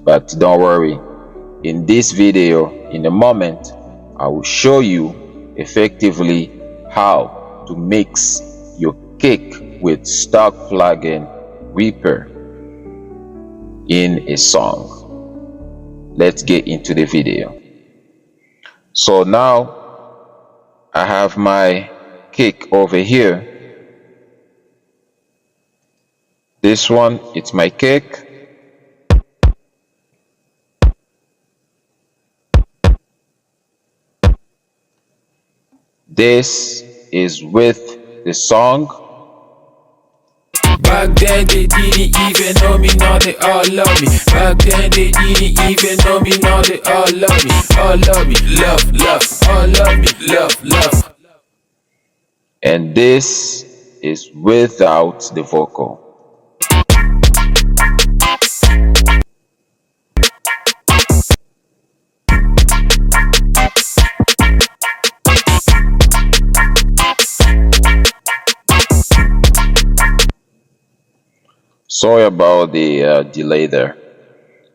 But don't worry, in this video, in a moment, I will show you effectively how to mix your kick with stock plugin Reaper in a song. Let's get into the video. So now I have my kick over here. This one, it's my kick. This is with the song. Back then they didn't even know me, now they all love me. Back then they didn't even know me, now they all love me. All love me, love, love, all love me, love, love. And this is without the vocal. Sorry about the delay there.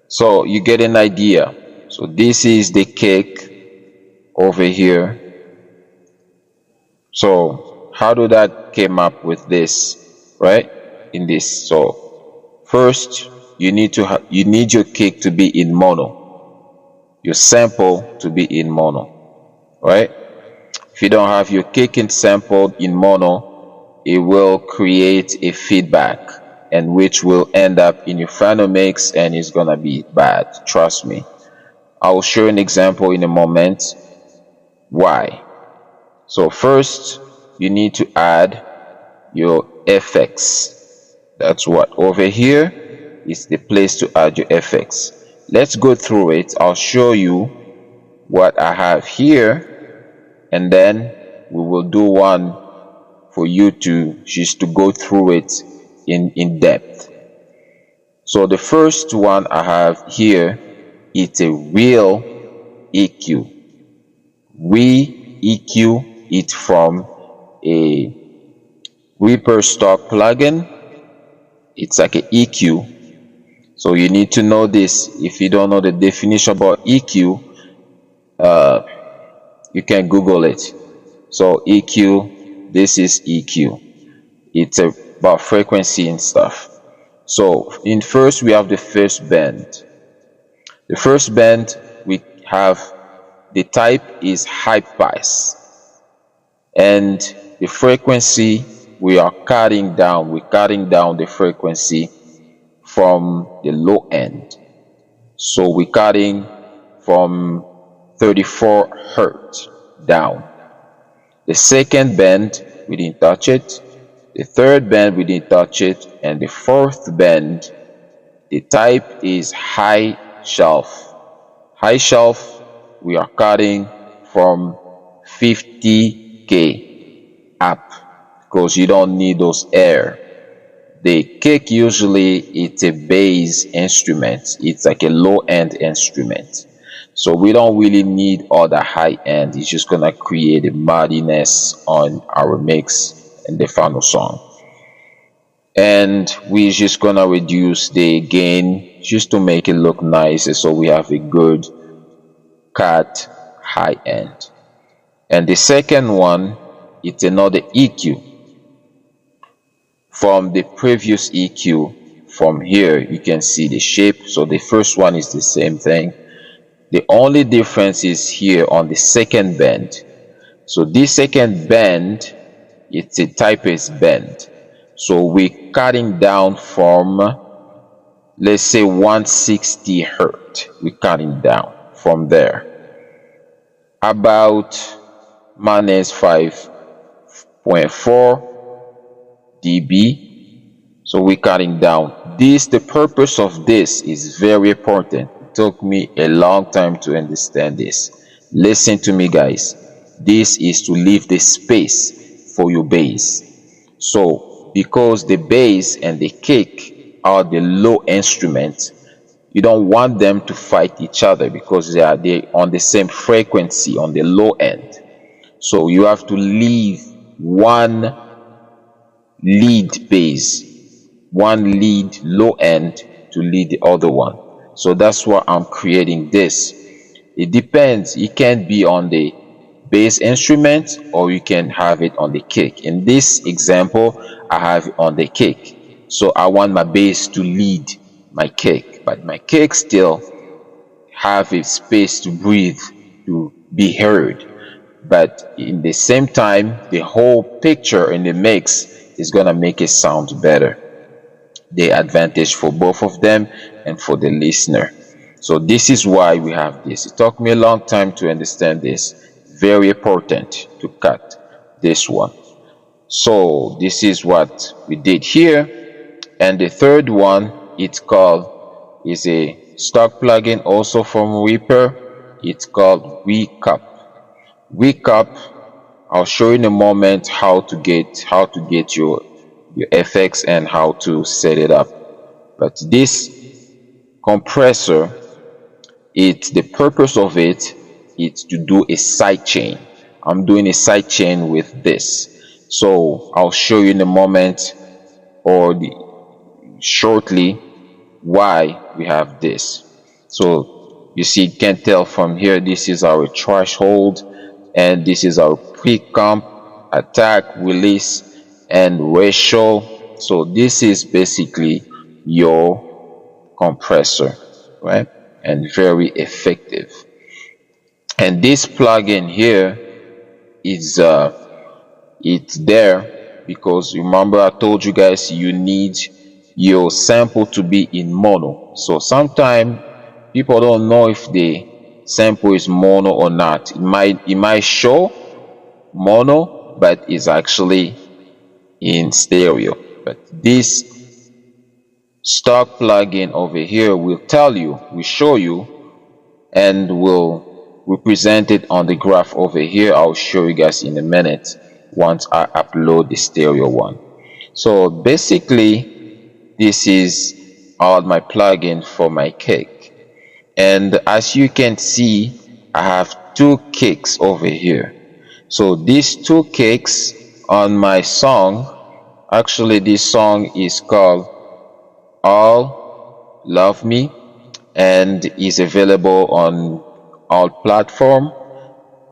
So you get an idea. So this is the kick over here. So how do that came up with this, right? In this. So first you need your kick to be in mono, your sample to be in mono, right? If you don't have your kick and sample in mono, it will create a feedback, and which will end up in your final mix, and it's gonna be bad, trust me. I will show an example in a moment why. So first you need to add your FX. That's what over here is the place to add your FX. Let's go through it. I'll show you what I have here, and then we will do one for you to just to go through it in depth. So the first one I have here, it's a real EQ. We EQ it from a Reaper stock plugin. It's like an EQ. So you need to know this. If you don't know the definition about EQ, you can Google it. So EQ, this is EQ. It's about frequency and stuff. So in first we have the first band. The first band we have, the type is high pass, and the frequency we are cutting down. We're cutting down the frequency from the low end. So we're cutting from 34 Hertz down. The second band we didn't touch it. The third band we didn't touch it, and the fourth band, the type is high shelf. High shelf we are cutting from 50K up, because you don't need those air. The kick usually it's a bass instrument. It's like a low end instrument. So we don't really need all the high end. It's just gonna create a muddiness on our mix in the final song. And we're just gonna reduce the gain just to make it look nice, so we have a good cut high end. And the second one, it's another EQ from the previous EQ. From here you can see the shape. So the first one is the same thing. The only difference is here on the second band. So this second band, it's a type is bend. So we're cutting down from, let's say 160 Hertz. We're cutting down from there about minus 5.4 dB. So we're cutting down. The purpose of this is very important. It took me a long time to understand this. Listen to me, guys. This is to leave the space for your bass. So because the bass and the kick are the low instruments, you don't want them to fight each other because they are on the same frequency on the low end. So you have to leave one lead bass, one lead low end to lead the other one. So that's why I'm creating this. It depends. It can be on the bass instrument or you can have it on the kick. In this example, I have it on the kick. So I want my bass to lead my kick, but my kick still have a space to breathe, to be heard. But in the same time, the whole picture in the mix is gonna make it sound better. The advantage for both of them and for the listener. So this is why we have this. It took me a long time to understand this. Very important to cut this one. So this is what we did here. And the third one, it's called, is a stock plugin also from Reaper. It's called Recap. I'll show you in a moment how to get your effects and how to set it up. But this compressor, the purpose of it is to do a side chain. I'm doing a side chain with this, so I'll show you in a moment or shortly why we have this. So you see, you can tell from here, this is our threshold and this is our pre-comp, attack, release, and ratio. So this is basically your compressor, right? And very effective. And this plugin here is it's there because remember I told you guys you need your sample to be in mono. So sometimes people don't know if the sample is mono or not. It might show mono, but it's actually in stereo. But this stock plugin over here will tell you, will show you, and will represent it on the graph over here. I'll show you guys in a minute once I upload the stereo one. So basically this is all my plugin for my kick. And as you can see, I have two kicks over here. So these two kicks on my song, actually this song is called All Love Me and is available on all platforms.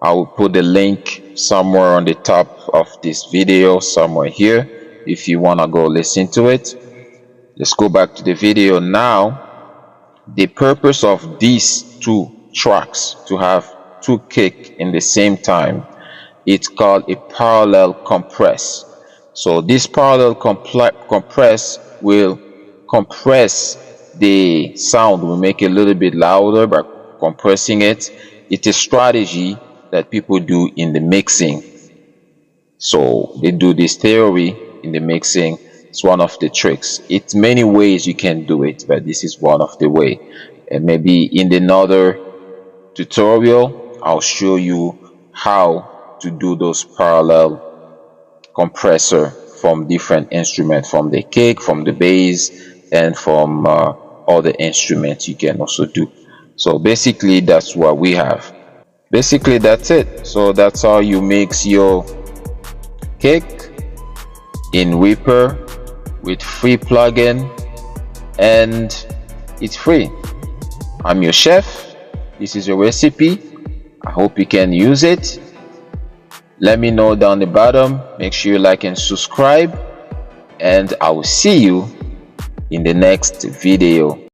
I will put the link somewhere on the top of this video, somewhere here, if you want to go listen to it. Let's go back to the video now. The purpose of these two tracks, to have two kicks in the same time, it's called a parallel compress. So this parallel compress will compress the sound, will make it a little bit louder by compressing it. It's a strategy that people do in the mixing. So they do this theory in the mixing. It's one of the tricks. It's many ways you can do it, but this is one of the way. And maybe in another tutorial I'll show you how to do those parallel compressor from different instruments, from the kick, from the bass, and from other instruments you can also do. So basically that's what we have. Basically that's it. So that's how you mix your kick in Reaper with free plugin, and it's free. I'm your chef. This is your recipe. I hope you can use it. Let me know down the bottom. Make sure you like and subscribe, and I will see you in the next video.